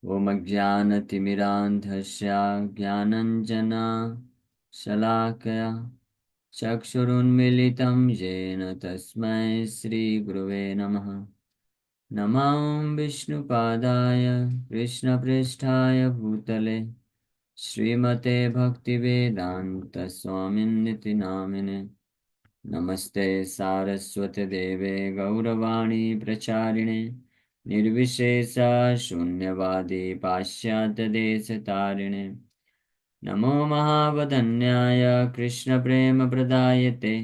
ॐ अज्ञानतिमिरान्धस्य ज्ञानञ्जना शलाकया चक्षुरुन्मीलितं येन तस्मै श्रीगुरवे नमः। नमो विष्णुपादाय कृष्णपृष्ठाय भूतले श्रीमते भक्तिवेदान्तस्वामिन्निति नामिने। नमस्ते सारस्वतदेवे गौरवाणी प्रचारिणे निर्विशेषा शून्यवादी पाश्चात्यदेशतारिणे। नमो महावदन्याय कृष्णप्रेमप्रदायते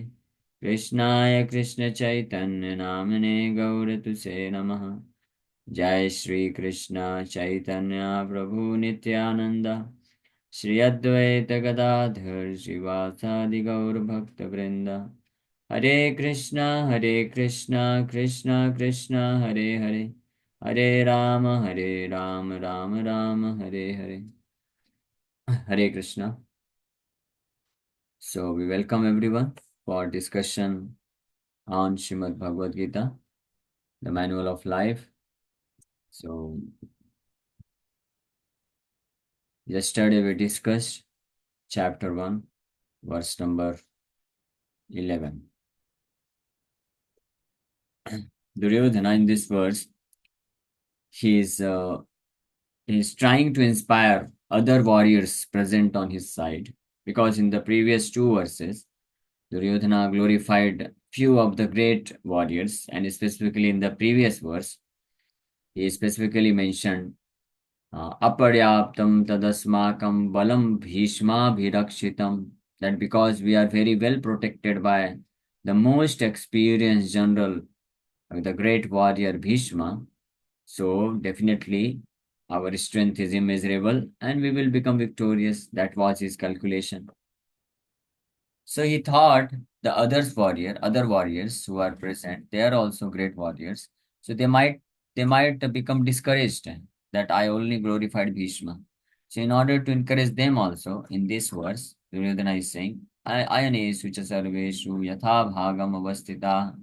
कृष्णाय कृष्णचैतन्यनामिने गौरतुसे नमः। जय श्री कृष्ण चैतन्य प्रभु नित्यानंद श्री अद्वैत गदाधर श्रीवासादि गौर भक्त वृंद। हरे कृष्णा कृष्णा कृष्णा हरे हरे, हरे Ram Ram Ram Hare Hare. Hare Krishna. So we welcome everyone for discussion on Srimad Bhagavad Gita, the manual of life. So yesterday we discussed chapter 1, verse number 11. Duryodhana in this verse, he is trying to inspire other warriors present on his side, because in the previous two verses, Duryodhana glorified few of the great warriors, and specifically in the previous verse, he specifically mentioned aparyaptam tadasmakam balam bhishmabhirakshitam, that because we are very well protected by the most experienced general, the great warrior Bhishma, so definitely our strength is immeasurable and we will become victorious. That was his calculation. So he thought the other warriors who are present, they are also great warriors. So they might become discouraged that I only glorified Bhishma. So in order to encourage them also, in this verse, Duryodhana is saying, Ayaneshu cha sarveshu yatha bhagam avastita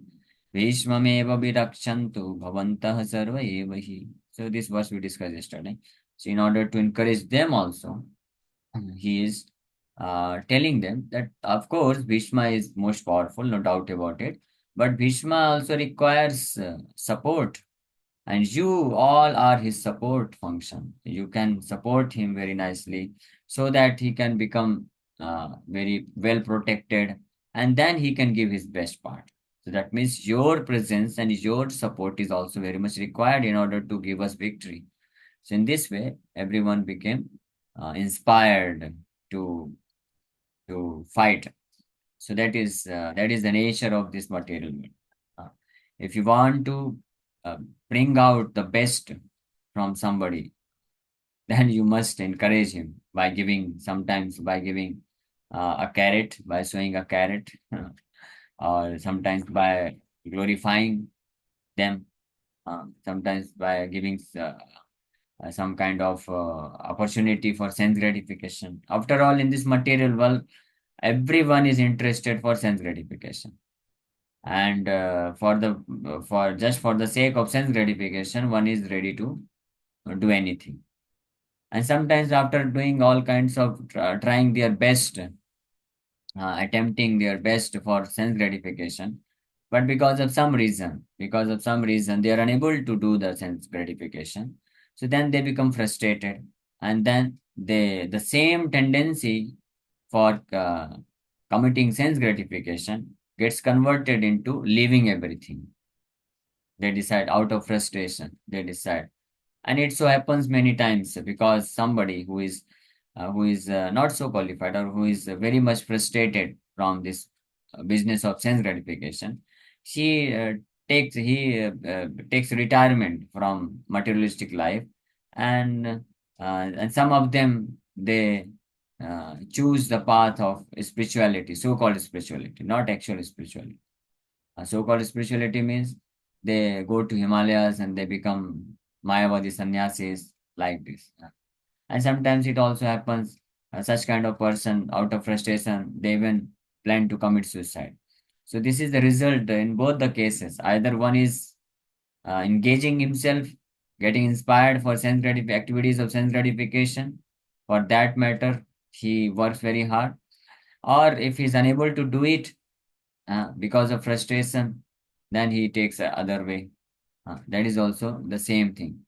Bhishmameva virakshantu bhavantah sarva eva hi. So this verse we discussed yesterday. So in order to encourage them also, he is telling them that of course Bhishma is most powerful, no doubt about it, but Bhishma also requires support, and you all are his support function. You can support him very nicely so that he can become very well protected, and then he can give his best part. So that means your presence and your support is also very much required in order to give us victory. So in this way, everyone became inspired to fight. So that is the nature of this material world. Uh, if you want to uh, bring out the best from somebody, then you must encourage him by giving, sometimes by giving a carrot, by showing a carrot, or sometimes by glorifying them, sometimes by giving some kind of opportunity for sense gratification. After all, in this material world, everyone is interested for sense gratification, and for just for the sake of sense gratification, one is ready to do anything. And sometimes after doing all kinds of trying their best, attempting their best for sense gratification, but because of some reason they are unable to do the sense gratification, so then they become frustrated, and then the same tendency for committing sense gratification gets converted into leaving everything. They decide, out of frustration they decide. And it so happens many times, because somebody who is not so qualified, or who is very much frustrated from this business of sense gratification, she takes retirement from materialistic life, and some of them, they choose the path of spirituality, so-called spirituality, not actual spirituality. So-called spirituality means they go to Himalayas and they become Mayavadi sannyasis, like this. And sometimes it also happens, such kind of person, out of frustration, they even plan to commit suicide. So this is the result in both the cases. Either one is engaging himself getting inspired for activities of sense gratification. For that matter, he works very hard. Or if he's unable to do it because of frustration, then he takes the other way. That is also the same thing.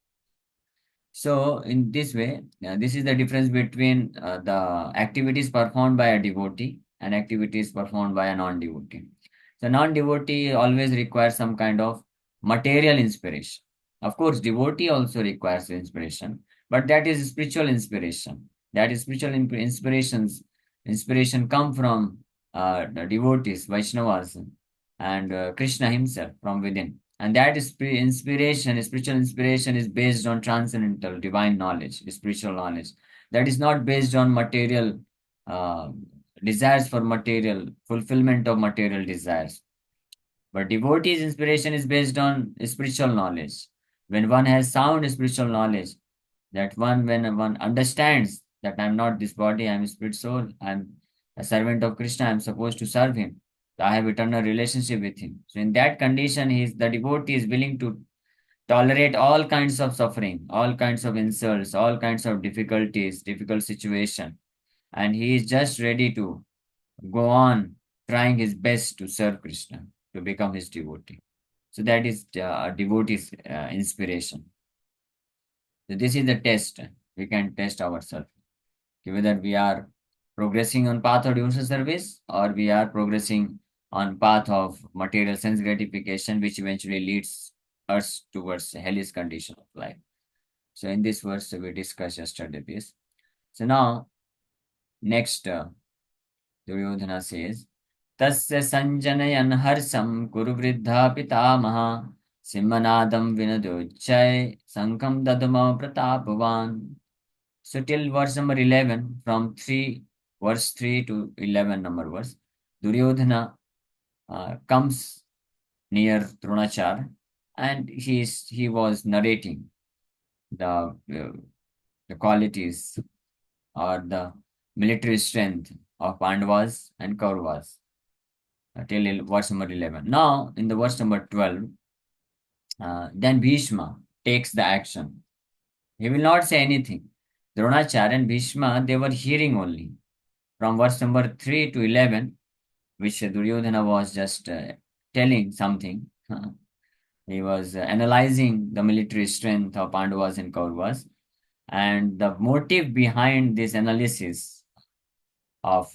So, in this way, this is the difference between the activities performed by a devotee and activities performed by a non-devotee. So, non-devotee always requires some kind of material inspiration. Of course, devotee also requires inspiration, but that is spiritual inspiration. That is spiritual inspirations. Inspiration come from the devotees, Vaishnavas, and Krishna himself from within. And that is inspiration, spiritual inspiration is based on transcendental divine knowledge, spiritual knowledge. That is not based on material uh, desires for material, fulfillment of material desires. But devotee's inspiration is based on spiritual knowledge. When one has sound spiritual knowledge, that one, when one understands that I'm not this body, I'm a spirit soul, I'm a servant of Krishna, I'm supposed to serve him. I have eternal relationship with him. So in that condition, the devotee is willing to tolerate all kinds of suffering, all kinds of insults, all kinds of difficulties, difficult situation, and he is just ready to go on trying his best to serve Krishna, to become his devotee. So that is a devotee's inspiration. So this is the test. We can test ourselves whether we are progressing on path of devotional service or we are progressing on path of material sense gratification, which eventually leads us towards hellish condition of life. So in this verse we discussed yesterday this. So now next Duryodhana says, Tasya sanjanayan harsam kuru vriddha pitamaha simmanadam vinadochay sankam dadama pratapavan. So till verse number 11, from 3, verse 3 to 11 number verse, Duryodhana comes near Dronachar and he was narrating the qualities or the military strength of Pandavas and Kauravas till verse number 11. Now, in the verse number 12, then Bhishma takes the action. He will not say anything. Dronachar and Bhishma, they were hearing only. From verse number 3 to 11, which Duryodhana was just telling something. He was analyzing the military strength of Pandavas and Kauravas. And the motive behind this analysis of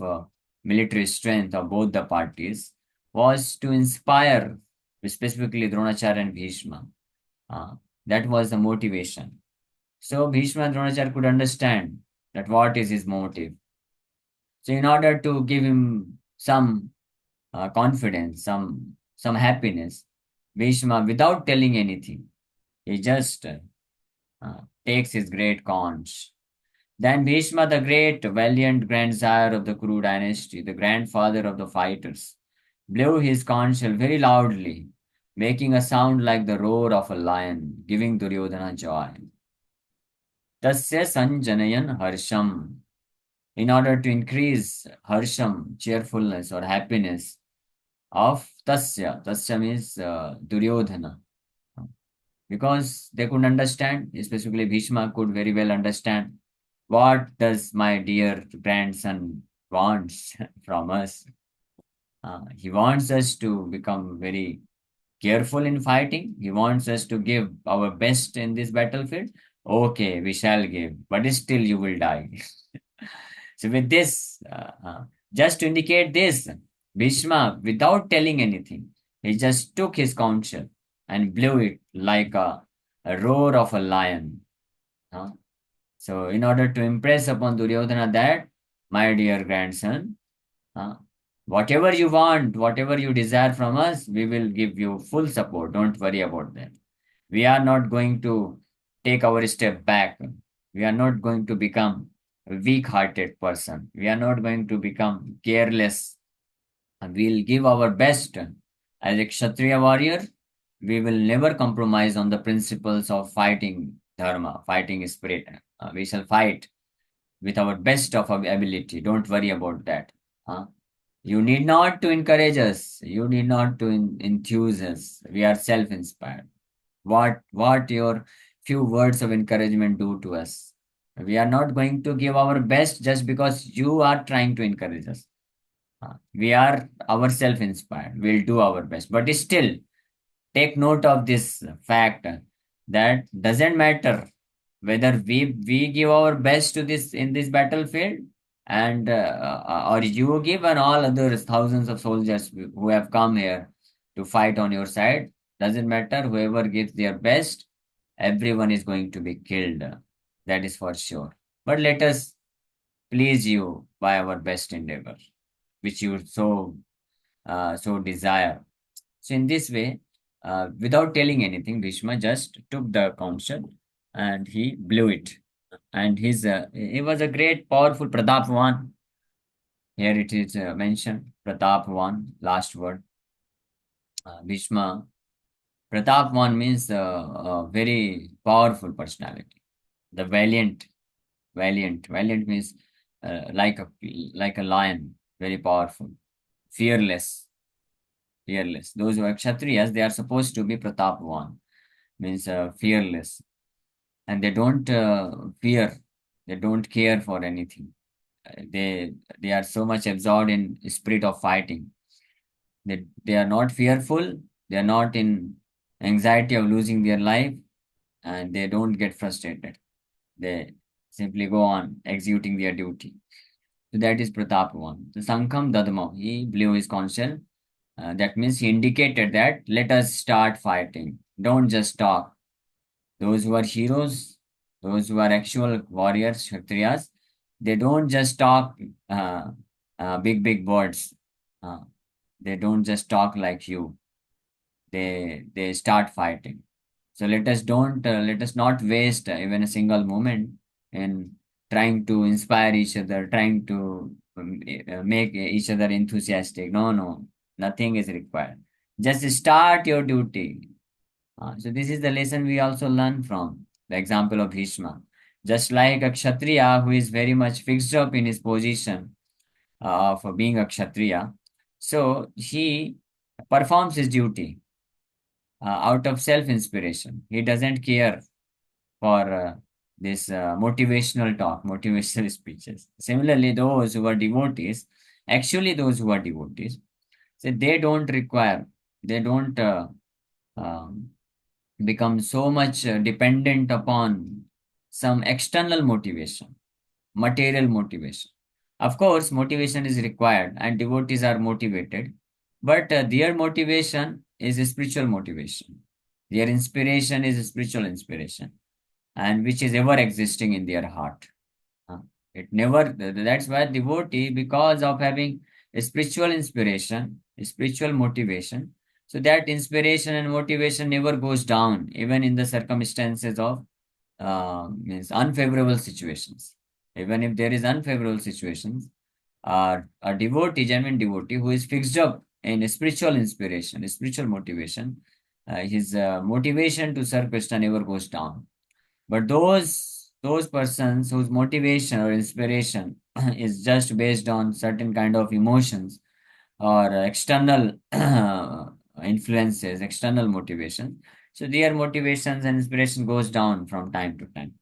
military strength of both the parties was to inspire specifically Dronacharya and Bhishma. Uh, that was the motivation. So Bhishma and Dronacharya could understand that what is his motive. So in order to give him some confidence, some happiness, Bhishma, without telling anything, he just takes his great conch. Then Bhishma, the great, valiant grandsire of the Kuru dynasty, the grandfather of the fighters, blew his conch shell very loudly, making a sound like the roar of a lion, giving Duryodhana joy. Tasya sanjanayan harsham. In order to increase harsham, cheerfulness or happiness of Tasya. Tasya means Duryodhana. Because they could understand, specifically Bhishma could very well understand what does my dear grandson wants from us. He wants us to become very careful in fighting. He wants us to give our best in this battlefield. Okay, we shall give, but still you will die. So with this, just to indicate this, Bhishma, without telling anything, he just took his counsel and blew it like a roar of a lion. Uh, so in order to impress upon Duryodhana that, my dear grandson, uh, whatever you want, whatever you desire from us, we will give you full support. Don't worry about that. We are not going to take our step back. We are not going to become a weak-hearted person. We are not going to become careless. We'll give our best. As a Kshatriya warrior, we will never compromise on the principles of fighting dharma, fighting spirit. We shall fight with our best of our ability. Don't worry about that. You need not to encourage us. You need not to enthuse us. We are self-inspired. What your few words of encouragement do to us. We are not going to give our best just because you are trying to encourage us. We are ourselves inspired. We'll do our best. But still, take note of this fact that doesn't matter whether we give our best to this in this battlefield, and or you give, and all others thousands of soldiers who have come here to fight on your side, doesn't matter. Whoever gives their best, everyone is going to be killed. That is for sure. But let us please you by our best endeavor, which you so desire. So in this way, without telling anything, Bhishma just took the council and he blew it. And he was a great, powerful Pratapvan. Here it is mentioned, Pratapvan, last word. Bhishma. Pratapvan means a very powerful personality. The valiant means like a lion, very powerful, fearless, fearless. Those who are Kshatriyas, they are supposed to be Pratapvan, means fearless, and they don't fear, they don't care for anything. They are so much absorbed in spirit of fighting. They are not fearful. They are not in anxiety of losing their life, and they don't get frustrated. They simply go on executing their duty. So that is Pratapvan. The Sankham Dadma, he blew his conch. That means he indicated that let us start fighting. Don't just talk. Those who are heroes, those who are actual warriors, Kshatriyas, they don't just talk big words. Uh, they don't just talk like you. They start fighting. So let us not waste even a single moment in trying to inspire each other, trying to make each other enthusiastic. No, nothing is required. Just start your duty. So this is the lesson we also learn from the example of Bhishma. Just like a Kshatriya who is very much fixed up in his position for being a Kshatriya, so he performs his duty out of self-inspiration. He doesn't care for this motivational talk, motivational speeches. Similarly, those who are devotees, so they don't require, they don't um, become so much dependent upon some external motivation, material motivation. Of course, motivation is required and devotees are motivated, but their motivation is a spiritual motivation. Their inspiration is a spiritual inspiration, and which is ever existing in their heart. Uh, It never, that's why devotee, because of having a spiritual inspiration, a spiritual motivation, so that inspiration and motivation never goes down, even in the circumstances of means unfavorable situations. Even if there is unfavorable situations, a devotee, genuine devotee, who is fixed up in a spiritual inspiration, a spiritual motivation, his motivation to serve Krishna never goes down. But those persons whose motivation or inspiration is just based on certain kind of emotions or external influences, external motivation, so their motivations and inspiration goes down from time to time.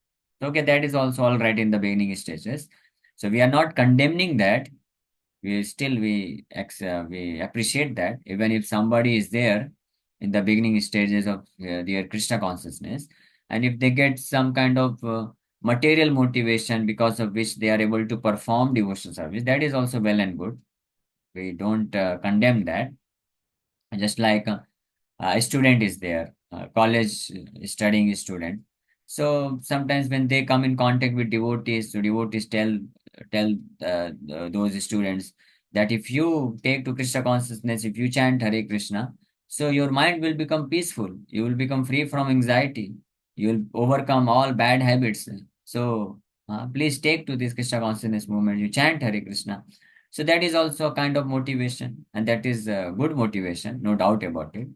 Okay, that is also all right in the beginning stages. So we are not condemning that. We appreciate that even if somebody is there in the beginning stages of their Krishna consciousness, and if they get some kind of material motivation because of which they are able to perform devotional service, that is also well and good. We don't condemn that. Just like a student is there, a college studying student. So sometimes when they come in contact with devotees, so devotees tell those students that if you take to Krishna consciousness, if you chant Hare Krishna, so your mind will become peaceful. You will become free from anxiety. You will overcome all bad habits. So please take to this Krishna consciousness movement. You chant Hare Krishna. So that is also a kind of motivation, and that is good motivation, no doubt about it.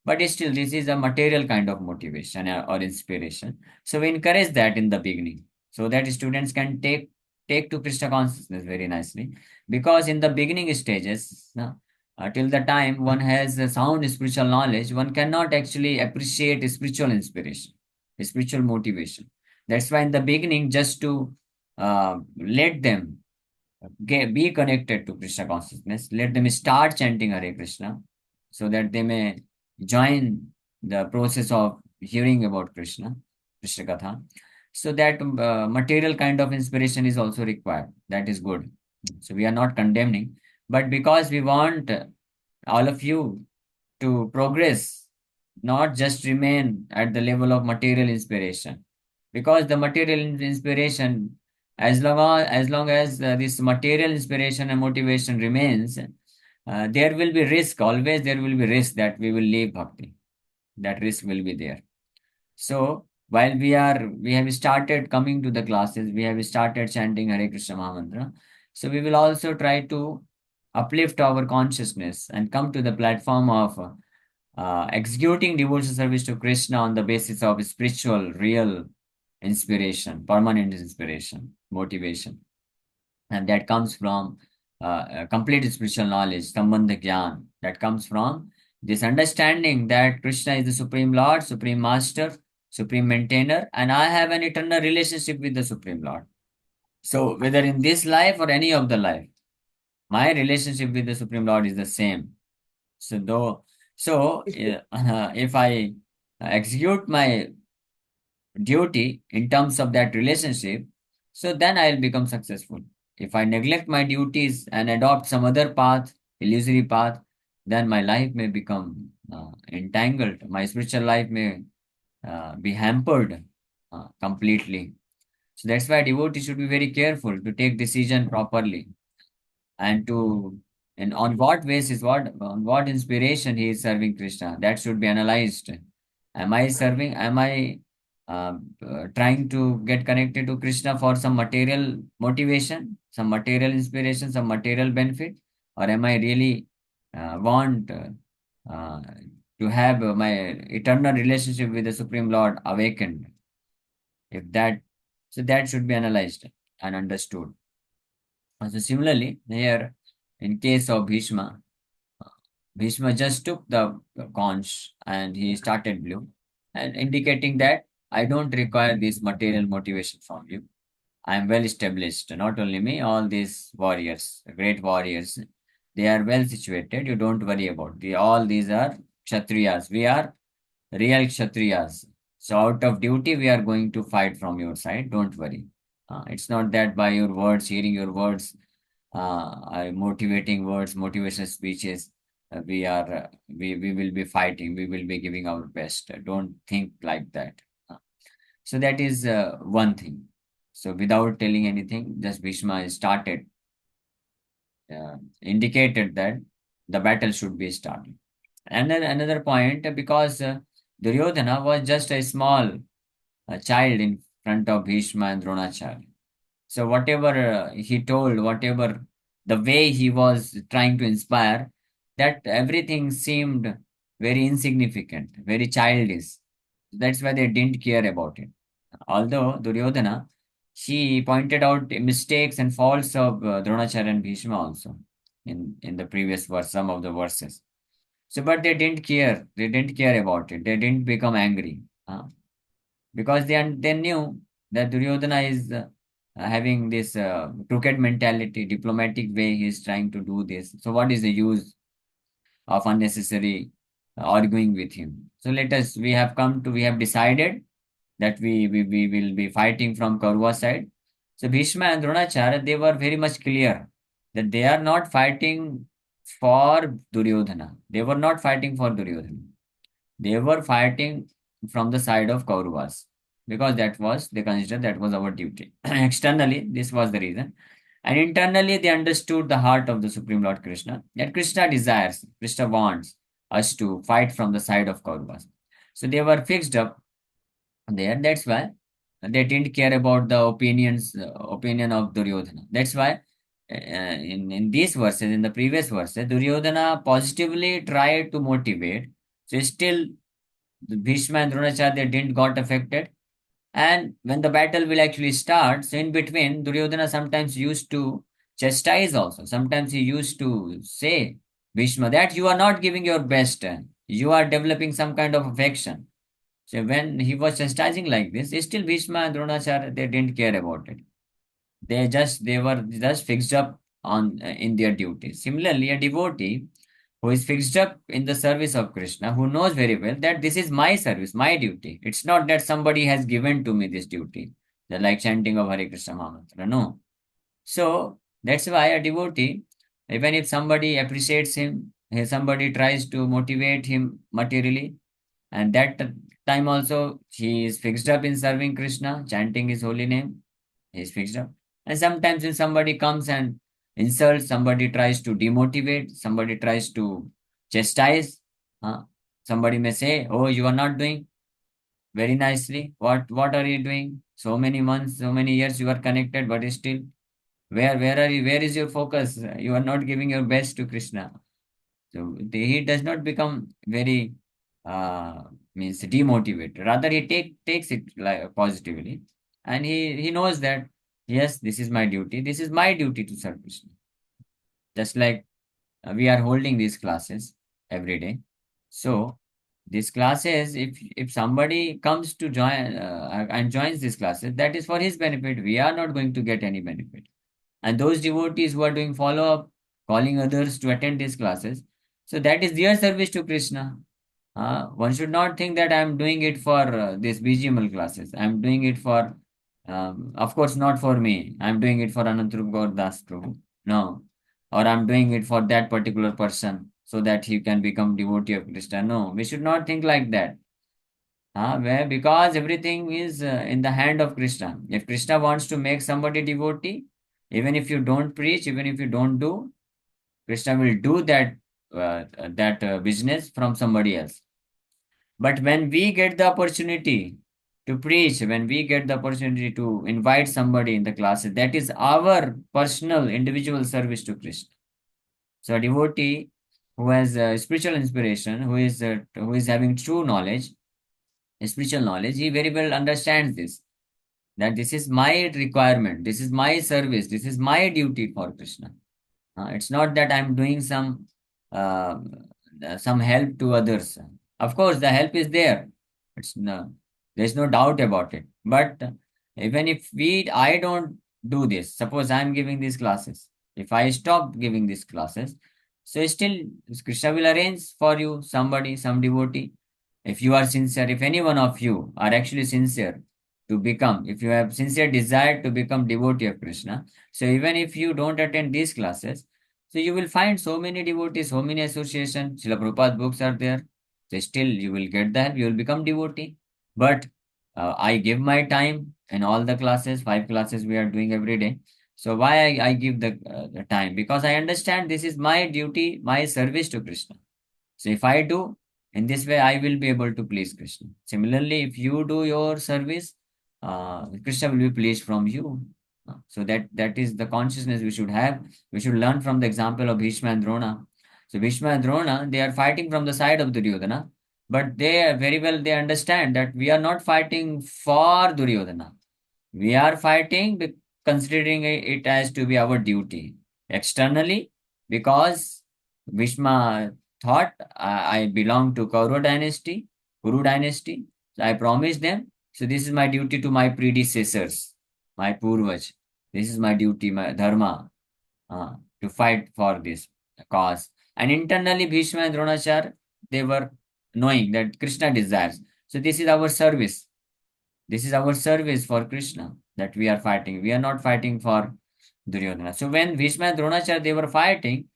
But still, this is a material kind of motivation or inspiration. So we encourage that in the beginning, so that students can take to Krishna consciousness very nicely. Because in the beginning stages, till the time one has a sound spiritual knowledge, one cannot actually appreciate spiritual inspiration. spiritual motivation. That's why in the beginning, just to let them be connected to Krishna consciousness, let them start chanting Hare Krishna so that they may join the process of hearing about Krishna Katha. So that material kind of inspiration is also required. That is good. So we are not condemning, but because we want all of you to progress, not just remain at the level of material inspiration. Because the material inspiration, as long as this material inspiration and motivation remains, there will be risk. Always there will be risk that we will leave bhakti. That risk will be there. So while we have started coming to the classes, we have started chanting Hare Krishna Mahamantra. So we will also try to uplift our consciousness and come to the platform of executing devotional service to Krishna on the basis of spiritual, real inspiration, permanent inspiration, motivation. And that comes from complete spiritual knowledge, Sambandha Gyan, that comes from this understanding that Krishna is the Supreme Lord, Supreme Master, Supreme Maintainer, and I have an eternal relationship with the Supreme Lord. So, whether in this life or any of the life, my relationship with the Supreme Lord is the same. So, if I execute my duty in terms of that relationship, so then I'll become successful. If I neglect my duties and adopt some other path, illusory path, then my life may become entangled. My spiritual life may be hampered completely. So that's why devotee should be very careful to take decision properly and to and on what basis, what on what inspiration he is serving Krishna. That should be analyzed. Am I trying to get connected to Krishna for some material motivation, some material inspiration, some material benefit, or am I really want uh, to have my eternal relationship with the Supreme Lord awakened? If that, so that should be analyzed and understood. So similarly, here in case of Bhishma, Bhishma just took the conch and he started blue, and indicating that I don't require this material motivation from you. I am well established. Not only me, all these warriors, great warriors, they are well situated. You don't worry about. All these are Kshatriyas. We are real Kshatriyas. So out of duty, we are going to fight from your side. Don't worry. It's not that by your words, hearing your words, motivating words, motivational speeches, we will be fighting. We will be giving our best. Don't think like that. Uh, so that is one thing. So without telling anything, just Bhishma started, indicated that the battle should be started. And then another point, because Duryodhana was just a small child in front of Bhishma and Dronacharya. So whatever he told, whatever the way he was trying to inspire, that everything seemed very insignificant, very childish. That's why they didn't care about it. Although Duryodhana, she pointed out mistakes and faults of Dronacharya and Bhishma also in the previous verse, some of the verses. So, but they didn't care. They didn't care about it. They didn't become angry because they knew that Duryodhana is having this crooked mentality, diplomatic way. He is trying to do this. So, what is the use of unnecessary arguing with him? So, let us. We have decided that we will be fighting from Kaurva side. So Bhishma and Dronacharya, they were very much clear that they are not fighting for Duryodhana. They were not fighting for Duryodhana. They were fighting from the side of Kauravas because they considered that was our duty. Externally, this was the reason. And internally, they understood the heart of the Supreme Lord Krishna, that Krishna desires, Krishna wants us to fight from the side of Kauravas. So they were fixed up there. That's why they didn't care about the opinion of Duryodhana. That's why in these verses, in the previous verses, Duryodhana positively tried to motivate. So still, Bhishma and Dronacharya they didn't got affected. And when the battle will actually start, so in between, Duryodhana sometimes used to chastise also. Sometimes he used to say, Bhishma, that you are not giving your best. You are developing some kind of affection. So when he was chastising like this, still Bhishma and Dronacharya, they didn't care about it. They were just fixed up on in their duty. Similarly, a devotee who is fixed up in the service of Krishna, who knows very well that this is my service, my duty. It's not that somebody has given to me this duty, like chanting of Hare Krishna Mahamantra. No. So that's why a devotee, even if somebody appreciates him, if somebody tries to motivate him materially, and that time also he is fixed up in serving Krishna, chanting his holy name, he is fixed up. And sometimes when somebody comes and insults, somebody tries to demotivate, somebody tries to chastise, uh, somebody may say, "Oh, you are not doing very nicely. What are you doing? So many months, so many years you are connected, but still, where are you? Where is your focus? You are not giving your best to Krishna." So he does not become very means demotivated. Rather, he takes it like positively, and he knows that yes, this is my duty. This is my duty to serve Krishna. Just like we are holding these classes every day. So these classes, if somebody comes to join and joins these classes, that is for his benefit. We are not going to get any benefit. And those devotees who are doing follow up, calling others to attend these classes, so that is their service to Krishna. One should not think that I am doing it for this BGML classes. I am doing it for, of course, not for me. I am doing it for Anantarup Gaur Das Prabhu. No. Or I am doing it for that particular person so that he can become devotee of Krishna. No, we should not think like that. Where because everything is in the hand of Krishna. If Krishna wants to make somebody devotee, even if you don't preach, even if you don't do, Krishna will do that business from somebody else. But when we get the opportunity to preach, when we get the opportunity to invite somebody in the classes, that is our personal individual service to Krishna. So a devotee who has spiritual inspiration, who is having true knowledge, spiritual knowledge, he very well understands this. That this is my requirement, this is my service, this is my duty for Krishna. It's not that I'm doing uh, some help to others. Of course, the help is there. It's no, there's no doubt about it. But even if I don't do this, suppose I'm giving these classes. If I stop giving these classes, so still Krishna will arrange for you somebody, some devotee. If you are sincere, if any one of you are actually sincere to become, if you have sincere desire to become devotee of Krishna, so even if you don't attend these classes, so you will find so many devotees, so many associations. Srila Prabhupada's books are there. So still you will get the help, you will become devotee. But I give my time in all the classes, 5 classes we are doing every day. So why I give the time? Because I understand this is my duty, my service to Krishna. So if I do in this way, I will be able to please Krishna. Similarly, if you do your service, Krishna will be pleased from you. So that is the consciousness we should have. We should learn from the example of Bhishma and Drona. So Bhishma and Drona, they are fighting from the side of Duryodhana, but they are very well they understand that we are not fighting for Duryodhana. We are fighting considering it as to be our duty externally because Bhishma thought I belong to Kaurava dynasty, Kuru dynasty. So I promised them. So this is my duty to my predecessors, my Purvaj. This is my duty, my dharma, to fight for this cause. And internally, Bhishma and Dronachar, they were knowing that Krishna desires. So this is our service. This is our service for Krishna that we are fighting. We are not fighting for Duryodhana. So when Bhishma and Dronachar they were fighting,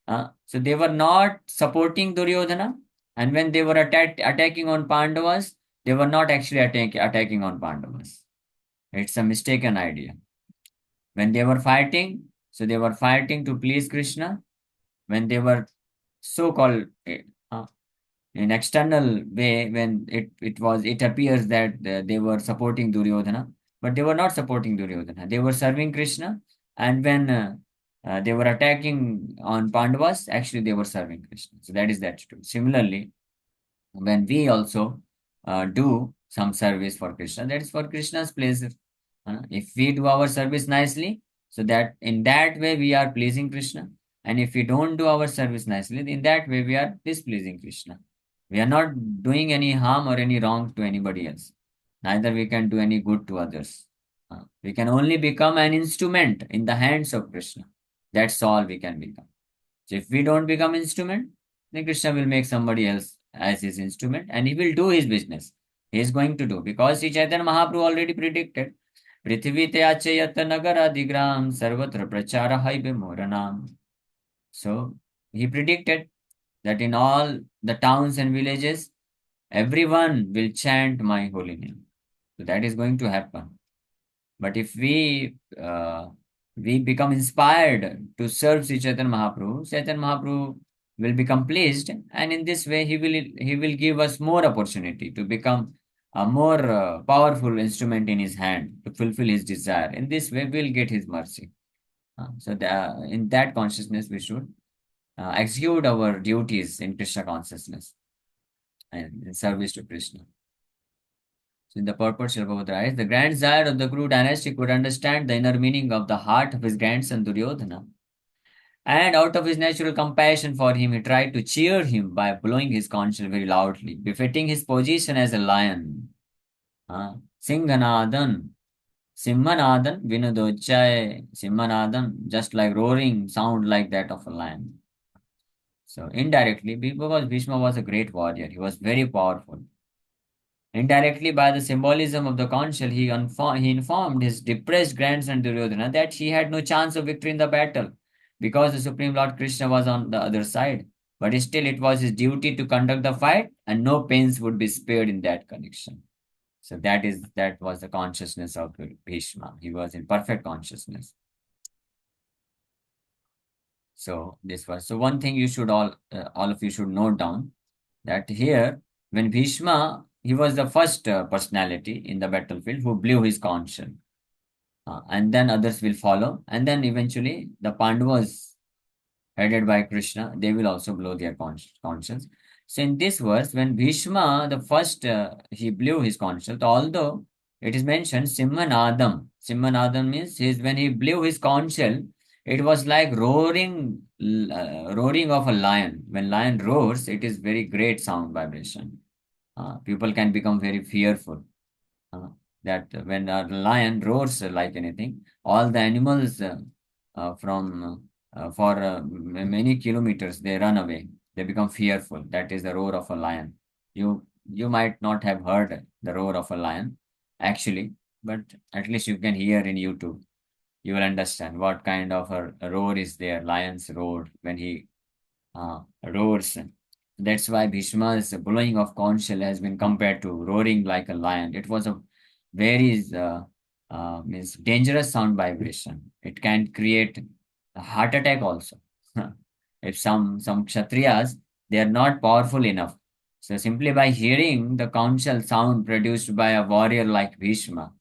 so they were not supporting Duryodhana, and when they were attacking on Pandavas, they were not actually attacking on Pandavas. It's a mistaken idea. When they were fighting, so they were fighting to please Krishna. When they were so-called in external way, when it appears that they were supporting Duryodhana, but they were not supporting Duryodhana. They were serving Krishna, and when they were attacking on Pandavas, actually they were serving Krishna. So that is the attitude. Similarly, when we also do some service for Krishna, that is for Krishna's pleasure. If we do our service nicely, so that in that way we are pleasing Krishna, and if we don't do our service nicely, in that way we are displeasing Krishna. We are not doing any harm or any wrong to anybody else. Neither we can do any good to others. We can only become an instrument in the hands of Krishna. That's all we can become. So if we don't become instrument, then Krishna will make somebody else as his instrument and he will do his business. He is going to do because Sri Chaitanya Mahaprabhu already predicted. Prithvi te ache yat nagaradigram sarvatra prachara haibe moranam. So he predicted that in all the towns and villages, everyone will chant my holy name. So that is going to happen. But if we become inspired to serve Sri Chaitanya Mahaprabhu will become pleased, and in this way he will give us more opportunity to become a more powerful instrument in his hand to fulfill his desire. In this way, we'll get his mercy. In that consciousness, we should execute our duties in Krishna consciousness and in service to Krishna. So in the purport, Srila Prabhupada writes, the grand Tsar of the Kuru dynasty could understand the inner meaning of the heart of his grandson Duryodhana. And out of his natural compassion for him, he tried to cheer him by blowing his conch shell very loudly, befitting his position as a lion. Singhanadan, Simhanadan, Vinodochai, Simhanadan, just like roaring sound like that of a lion. So indirectly, because Bhishma was a great warrior, he was very powerful. Indirectly, by the symbolism of the conch shell, he informed his depressed grandson Duryodhana that he had no chance of victory in the battle because the Supreme Lord Krishna was on the other side. But still, it was his duty to conduct the fight, and no pains would be spared in that connection. So that was the consciousness of Bhishma. He was in perfect consciousness. So this was so one thing you should all of you should note down that here when Bhishma he was the first personality in the battlefield who blew his conch shell. And then others will follow, and then eventually the Pandavas headed by Krishna they will also blow their conch shells. So in this verse, when Bhishma the first he blew his conch shell, although it is mentioned Simhanadam. Simhanadam means when he blew his conch shell, it was like roaring of a lion. When lion roars, it is very great sound vibration. People can become very fearful. Uh, that when a lion roars like anything, all the animals from for many kilometers they run away. They become fearful. That is the roar of a lion. You might not have heard the roar of a lion actually, but at least you can hear in YouTube. You will understand what kind of a roar is there. Lion's roar when he roars. That's why Bhishma's blowing of conch shell has been compared to roaring like a lion. It was a very means dangerous sound vibration. It can create a heart attack also. If some kshatriyas they are not powerful enough, so simply by hearing the conch shell sound produced by a warrior like Bhishma,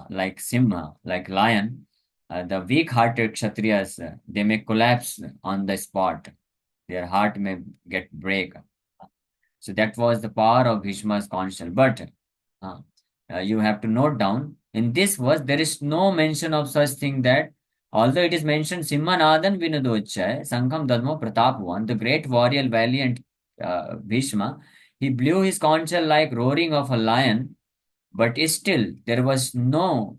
like Simha, like lion, the weak-hearted kshatriyas they may collapse on the spot, their heart may get break. So that was the power of Bhishma's conscience. But uh, you have to note down in this verse there is no mention of such thing that although it is mentioned Simhanadan Vinodochai, Sankham Dadmo Pratapwan, the great warrior valiant Bhishma, he blew his conch shell like roaring of a lion, but still there was no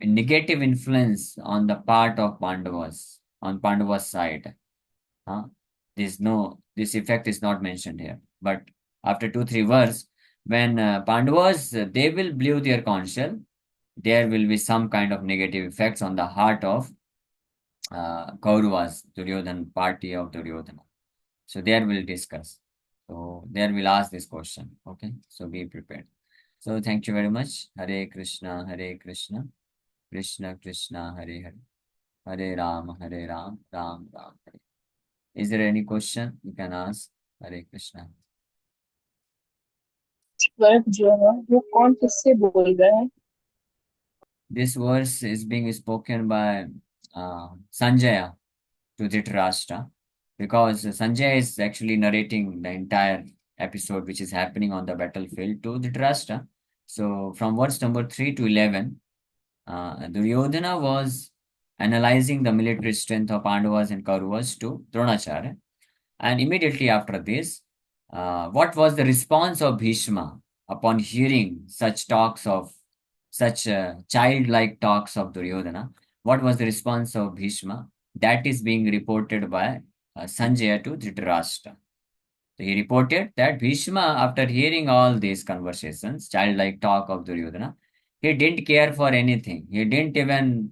negative influence on the part of Pandavas, on Pandavas side. Huh? This effect is not mentioned here. But after 2 3 verse, when Pandavas they will blow their conch shell, there will be some kind of negative effects on the heart of Kauravas, Duryodhan party of Duryodhana. So there we'll discuss. So there we'll ask this question. Okay, so be prepared. So thank you very much. Hare Krishna, Hare Krishna, Krishna Krishna, Hare Hare, Hare Ram, Hare Ram, Ram Ram, Hare. Is there any question you can ask? Hare Krishna. Verb जो है वो कौन किससे बोल रहा है? This verse is being spoken by Sanjaya to Dhritarashtra because Sanjaya is actually narrating the entire episode which is happening on the battlefield to Dhritarashtra. So from verse number 3 to 11, Duryodhana was analyzing the military strength of Pandavas and Kauravas to Dronacharya. And immediately after this, What was the response of Bhishma upon hearing such talks of such childlike talks of Duryodhana? What was the response of Bhishma? That is being reported by Sanjaya to Dhritarashtra. So he reported that Bhishma, after hearing all these conversations, childlike talk of Duryodhana, he didn't care for anything. He didn't even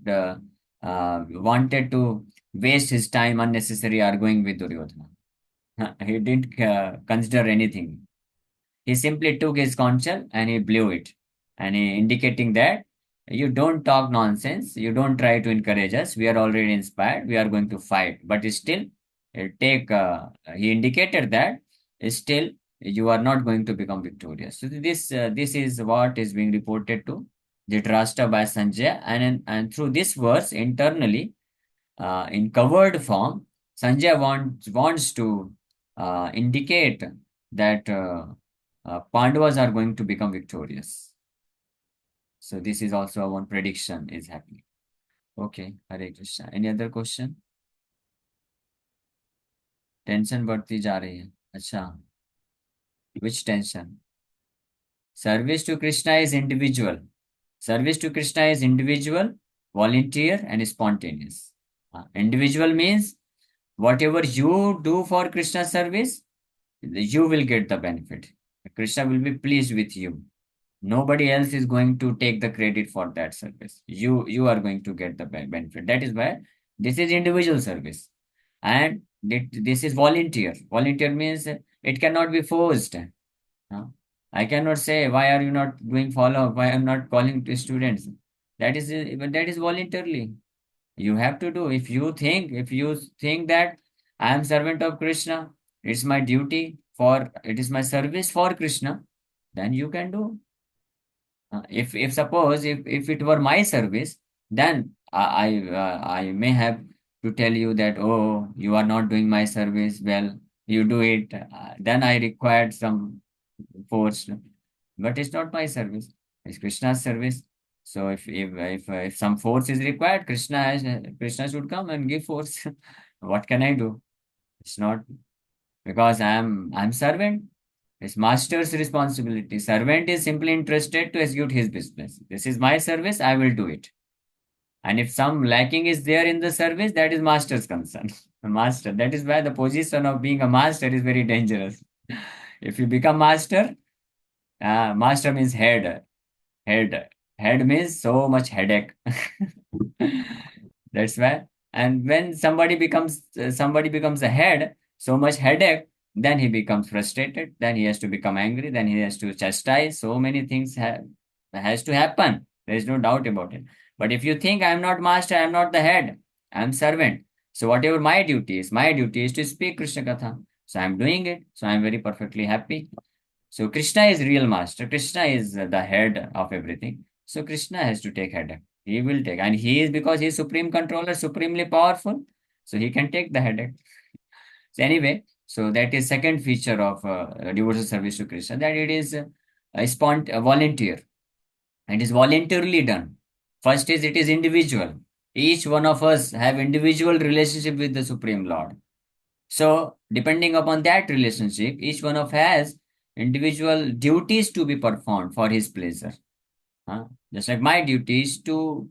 wanted to waste his time unnecessary arguing with Duryodhana. He didn't consider anything. He simply took his conchal and he blew it. And he indicating that you don't talk nonsense, you don't try to encourage us. We are already inspired. We are going to fight. But still, he indicated that still you are not going to become victorious. So this is what is being reported to Dhritarashtra by Sanjay, and through this verse internally in covered form, Sanjay wants to indicate that Pandavas are going to become victorious. So this is also one prediction is happening. Okay, Hare Krishna. Any other question? Tension बढ़ती जा रही है. अच्छा, which tension? Service to Krishna is individual. Service to Krishna is individual, volunteer, and spontaneous. Individual means whatever you do for Krishna service, you will get the benefit. Krishna will be pleased with you. Nobody else is going to take the credit for that service. You are going to get the benefit. That is why this is individual service, and this is volunteer. Volunteer means it cannot be forced. Huh? I cannot say why are you not doing follow up? Why I'm not calling to students? That is voluntarily. You have to do. If you think that I am servant of Krishna, it is my service for Krishna, then you can do. If suppose if it were my service, then I may have to tell you that, oh, you are not doing my service well, you do it. Then I required some force, but it's not my service. It's Krishna's service. So if some force is required, Krishna should come and give force. What can I do? It's not because I'm servant. It's master's responsibility. Servant is simply interested to execute his business. This is my service, I will do it. And if some lacking is there in the service, that is master's concern. The master. That is why the position of being a master is very dangerous. If you become master, master means head. Head. Head means so much headache. That's why. And when somebody becomes a head, so much headache, then he becomes frustrated. Then he has to become angry. Then he has to chastise. So many things has to happen. There is no doubt about it. But if you think I am not master, I am not the head, I am servant. So whatever my duty is to speak Krishna Katha. So I am doing it. So I am very perfectly happy. So Krishna is real master. Krishna is the head of everything. So Krishna has to take headache. He will take, and he is because he is supreme controller, supremely powerful. So he can take the headache. So anyway, so that is second feature of devotional service to Krishna, that it is a volunteer. It is voluntarily done. First is it is individual. Each one of us have individual relationship with the Supreme Lord. So, depending upon that relationship, each one of has individual duties to be performed for his pleasure. Huh? Just like my duty is to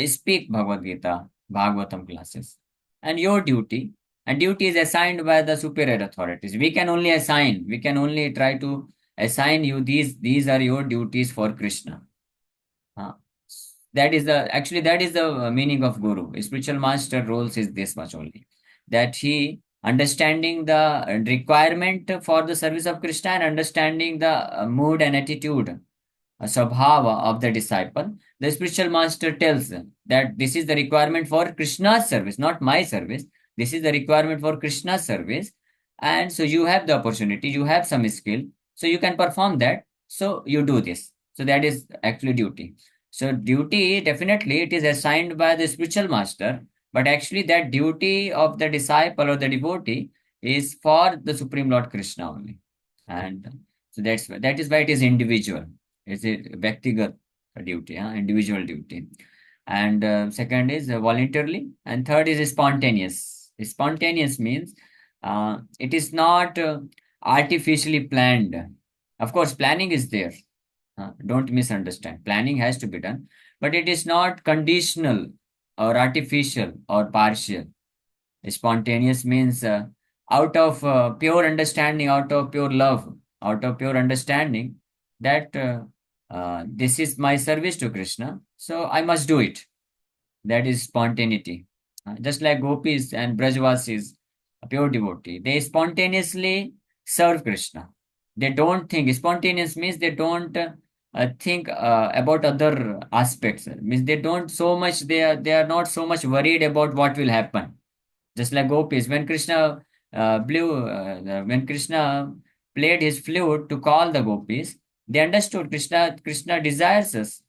speak Bhagavad Gita, Bhagavatam classes, and your duty, and duty is assigned by the superior authorities. We can only try to assign you these are your duties for Krishna. Huh? That is the meaning of guru. A spiritual master roles is this much only, that he understanding the requirement for the service of Krishna and understanding the mood and attitude, Swabhava of the disciple. The spiritual master tells them that this is the requirement for Krishna's service, not my service. This is the requirement for Krishna's service. And so you have the opportunity, you have some skill, so you can perform that. So you do this. So that is actually duty. So duty, definitely, it is assigned by the spiritual master, but actually that duty of the disciple or the devotee is for the Supreme Lord Krishna only. And so that is why it is individual. It's a व्यक्तिगत duty, individual duty. And second is voluntarily, and third is spontaneous. Spontaneous means it is not artificially planned. Of course, planning is there. Don't misunderstand. Planning has to be done, but it is not conditional or artificial or partial. Spontaneous means out of pure understanding, out of pure love, out of pure understanding that this is my service to Krishna, so I must do it. That is spontaneity. Just like gopis and brajvasis, a pure devotee, they spontaneously serve Krishna. They don't think. Spontaneous means they don't think about other aspects. Means they don't so much. They are not so much worried about what will happen. Just like gopis, when Krishna when Krishna played his flute to call the gopis, they understood Krishna desires us,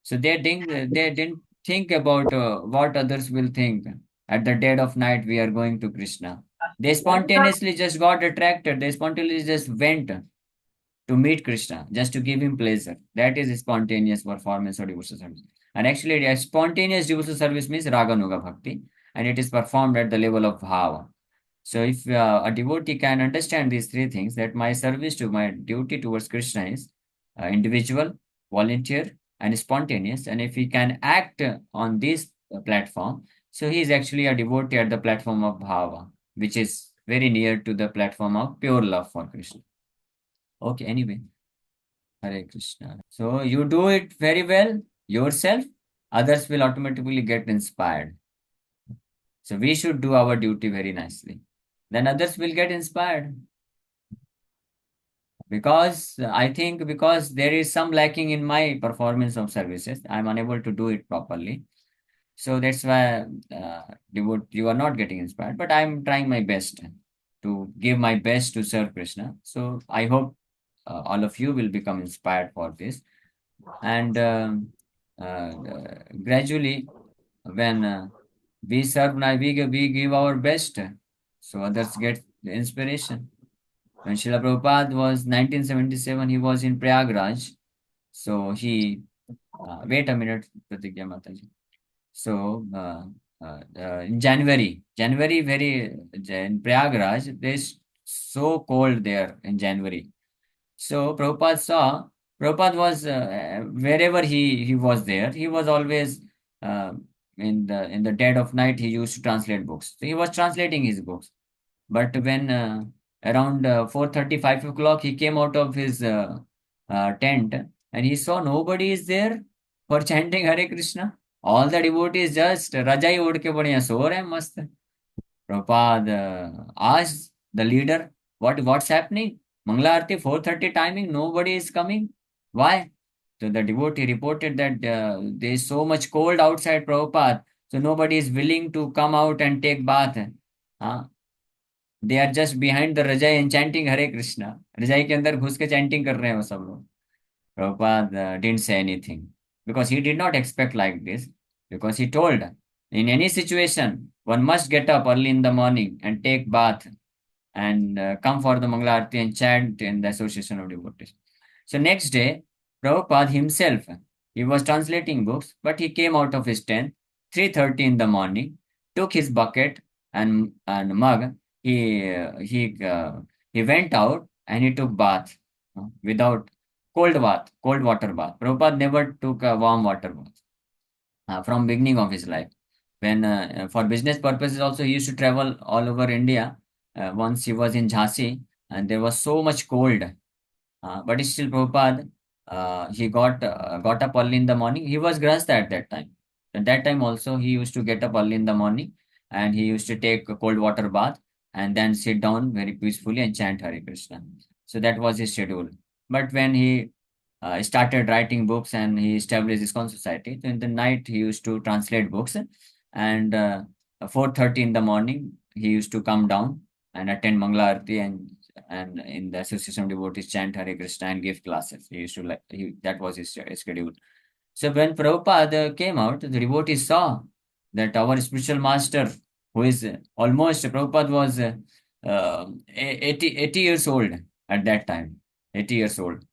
so they didn't think about what others will think. At the dead of night, we are going to Krishna. They spontaneously just got attracted. They spontaneously just went to meet Krishna, just to give him pleasure. That is spontaneous performance or devotional service. And actually, a spontaneous devotional service means Raganuga Bhakti, and it is performed at the level of Bhava. So, if a devotee can understand these three things, that my service to my duty towards Krishna is individual, volunteer, and spontaneous, and if he can act on this platform, so he is actually a devotee at the platform of Bhava, which is very near to the platform of pure love for Krishna. Okay, anyway, Hare Krishna. So, you do it very well yourself, others will automatically get inspired. So, we should do our duty very nicely. Then others will get inspired. Because I think because there is some lacking in my performance of services, I'm unable to do it properly. So that's why you are not getting inspired. But I'm trying my best to give my best to serve Krishna. So I hope all of you will become inspired for this. And gradually, when we serve, now we give our best, so others get the inspiration. When Srila Prabhupada was 1977, he was in Prayagraj. So wait a minute, Pratigya Mataji. So in January, in Prayagraj, there's so cold there in January. So Prabhupada was wherever he was there, he was always uh, in the dead of night. He used to translate books. So he was translating his books. But when around 4:30, 5 o'clock, he came out of his tent and he saw nobody is there for chanting Hare Krishna. All the devotees just Rajai ओढ़ के बढ़िया सो रहे हैं मस्त. Prabhupada asked the leader, what's happening? Mangala Arati 4:30 timing, nobody is coming. Why? So the devotee reported that there is so much cold outside Prabhupada, so nobody is willing to come out and take bath. हाँ, they are just behind the rajai and chanting Hare Krishna. रजाई के अंदर घुस के chanting कर रहे हैं वो सब लोग. Prabhupada didn't say anything because he did not expect like this, because he told in any situation one must get up early in the morning and take bath and come for the Mangala Arati and chant in the association of devotees. So next day, Prabhupada himself, he was translating books, but he came out of his tent 3:30 in the morning, took his bucket and mug. He uh, he uh, he went out and he took bath without cold water bath. Prabhupada never took a warm water bath from beginning of his life. When for business purposes also, he used to travel all over India. Once he was in Jhansi and there was so much cold, but still Prabhupada, he got up early in the morning. He was grasta at that time. At that time also, he used to get up early in the morning and he used to take a cold water bath and then sit down very peacefully and chant Hare Krishna. So that was his schedule. But when he started writing books and he established his own society, so in the night he used to translate books, and 4:30 in the morning he used to come down and attend Mangala Arati and in the association of devotees chant Hare Krishna and give classes. He used to that was his schedule. So when Prabhupada came out, the devotees saw that our spiritual master, who is almost, Prabhupada was 80 years old at that time, 80 years old,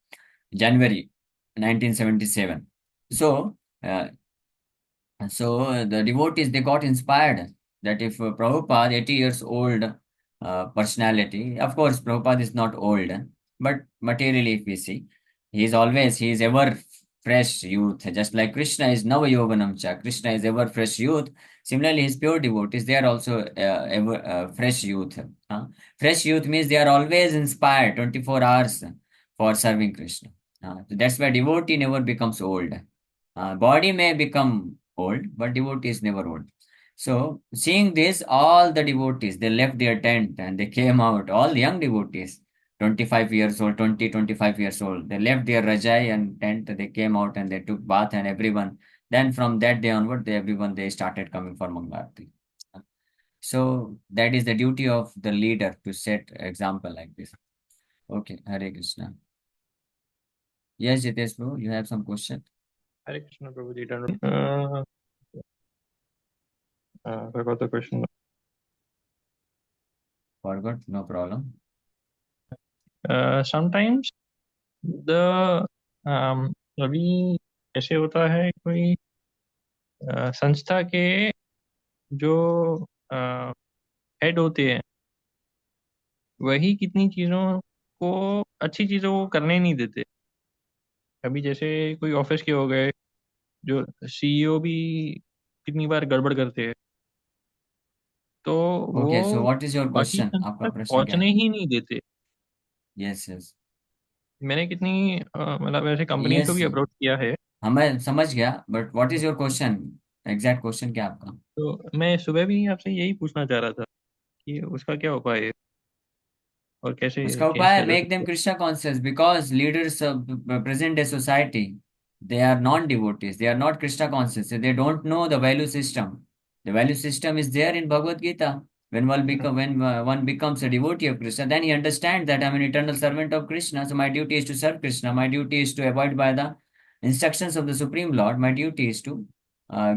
January 1977. So, the devotees, they got inspired that if Prabhupada, 80 years old, personality. Of course, Prabhupada is not old, but materially, if we see, he is ever fresh youth, just like Krishna is Nava Yovanam Cha. Krishna is ever fresh youth. Similarly, his pure devotees, they are also ever fresh youth. Fresh youth means they are always inspired 24 hours for serving Krishna. So that's why devotee never becomes old. Body may become old, but devotee is never old. So, seeing this, all the devotees, they left their tent and they came out, all the young devotees, 25 years old, 20, 25 years old. They left their rajai and tent, they came out and they took bath and everyone. Then from that day onward, they started coming for Mangalarti. So, that is the duty of the leader to set example like this. Okay, Hare Krishna. Yes, Jitesh bro, you have some question? Hare Krishna, Prabhuji. Forgot the question. Forgot, no problem. Sometimes the अभी ऐसे होता है कोई संस्था के जो head होते हैं वही कितनी चीजों को अच्छी चीजों को करने नहीं देते। अभी जैसे कोई ऑफिस के हो गए जो सीईओ भी कितनी बार गड़बड़ करते हैं, तो वो Okay, so what is your बाकी question? संस्था आपका तक प्रश्न क्या पहुंचने है? ही नहीं देते। Yes, yes. मैंने कितनी मतलब ऐसे कंपनीज को भी Yes, अप्रोच किया है। हमें समझ गया but what is your question? Exact question क्या है आपका? तो मैं सुबह भी आपसे यही पूछना चाह रहा था कि उसका क्या उपाय है और कैसे उसका चेंज उपाय किया जा मेक देम सकता Krishna conscious because leaders present day society they are non devotees they are not Krishna conscious they don't know the value system the value system is there in Bhagavad Gita है। when one becomes a devotee of Krishna then he understands that I'm an eternal servant of Krishna so my duty is to serve Krishna my duty is to abide by the instructions of the Supreme Lord my duty is to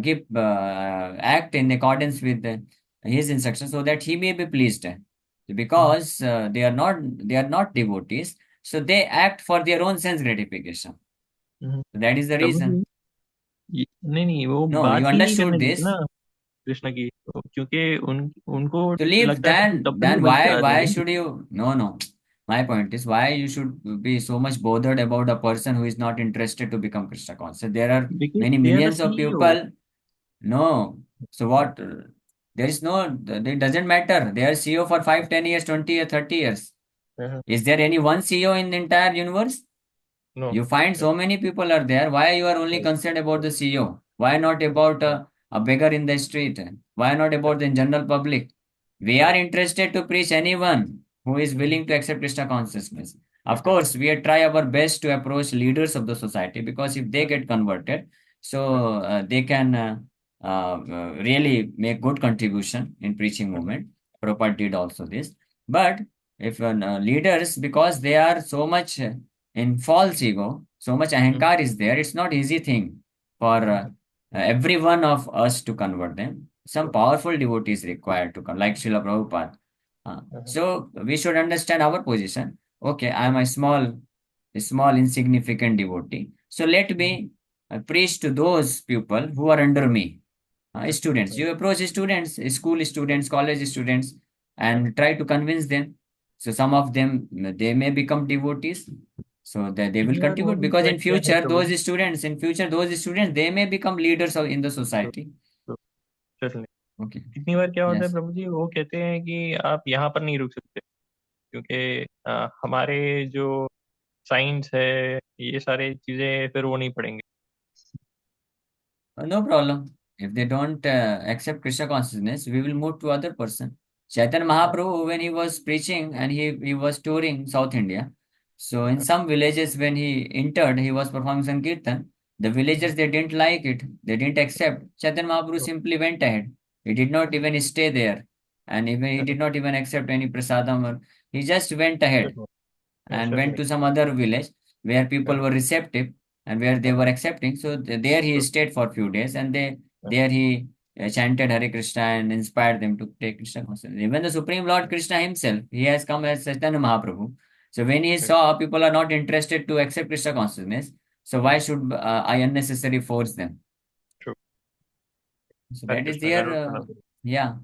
give act in accordance with his instructions so that he may be pleased hmm, because they are not devotees so they act for their own sense gratification. Hmm. So that is the Prabhu ji, reason. नहीं नहीं, वो No, you बात ही नहीं understood करने देते this. ना कृष्ण की, तो क्योंकि उनको To leave, लगता है कि कंपनी then बन के आ रहे why हैं। should you? No, no. My point is why you should be so much bothered about a person who is not interested to become Krishna conscious. There are because many they are the millions of CEO. people. No. So what? There is no. It doesn't matter. They are CEO for 5, 10 years, 20 years, 30 years. Is there any one CEO in the entire universe? No. You find so many people are there. Why you are only concerned about the CEO? Why not about a beggar in the street? Why not about the general public? We are correct. interested to preach anyone who is willing to accept Krishna consciousness. Of course, we try our best to approach leaders of the society because if they get converted, so they can really make good contribution in preaching movement. Prabhupada did also this. But if leaders, because they are so much in false ego, so much ahankar is there, it's not easy thing for every one of us to convert them. Some powerful devotees required to come, like Srila Prabhupada. So we should understand our position. Okay, I am a small insignificant devotee. So let me preach to those people who are under me. Students, you approach students, school students, college students, and try to convince them. So some of them they may become devotees, so that they will कितनी बार contribute मैंने because try किया है प्रभु जी। in future those students they may become leaders of, in the तो, society. तो चलिए, Okay. कितनी बार क्या होता है Yes. प्रभु जी, वो कहते हैं कि आप यहाँ पर नहीं रुक सकते क्योंकि हमारे जो साइंस है ये सारी चीजें फिर वो नहीं पढ़ेंगे। No problem. If they don't accept Krishna consciousness, we will move to other person. Chaitanya Mahaprabhu, when he was preaching and he was touring South India, so in some villages when he entered, he was performing Sankirtan. The villagers, they didn't like it. They didn't accept. Chaitanya Mahaprabhu simply went ahead. He did not even stay there. And even he did not even accept any prasadam. He just went ahead and went Certainly. to some other village where people were receptive and where they were accepting. So there he stayed for a few days and there he chanted Hare Krishna and inspired them to take Krishna consciousness. Even the Supreme Lord Krishna himself, he has come as Chaitanya Mahaprabhu. So when he saw people are not interested to accept Krishna consciousness, so why should I unnecessarily force them? So Hare that is Krishna their, जरूर करना पड़ेगा। yeah,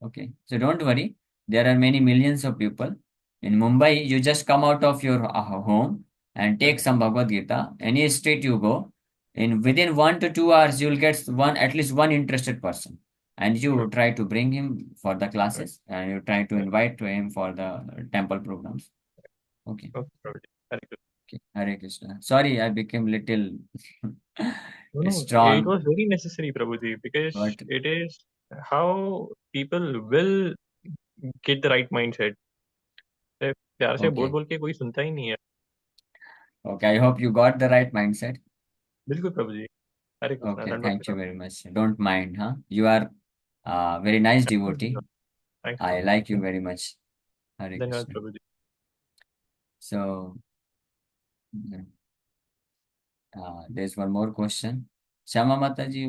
okay. So don't worry. There are many millions of people. In Mumbai, you just come out of your home and take Correct. some Bhagavad Gita. Any street you go, in within 1 to 2 hours, you'll get one at least one interested person, and True. you try to bring him for the Correct. classes, and you try to Correct. invite to him for the temple programs. Okay. Okay, Prabhuji. Very good. Okay. Hare Krishna. Sorry, I became little No, no, it strong, was very necessary, Prabhuji, because but it is how people will get the right mindset. प्यार से बोल okay. बोल के कोई सुनता ही नहीं है. Okay. I hope you got the right mindset. बिल्कुल प्रभु जी. हरे कृष्णा. Okay. दंडवत Thank you प्रणाम. very much. Don't mind, huh? You are very nice devotee. धन्यवाद. Thanks I like you Prabhu. very much. Hare धन्यवाद Krishna. प्रभु जी. So, there's one more question. Shama Mataji,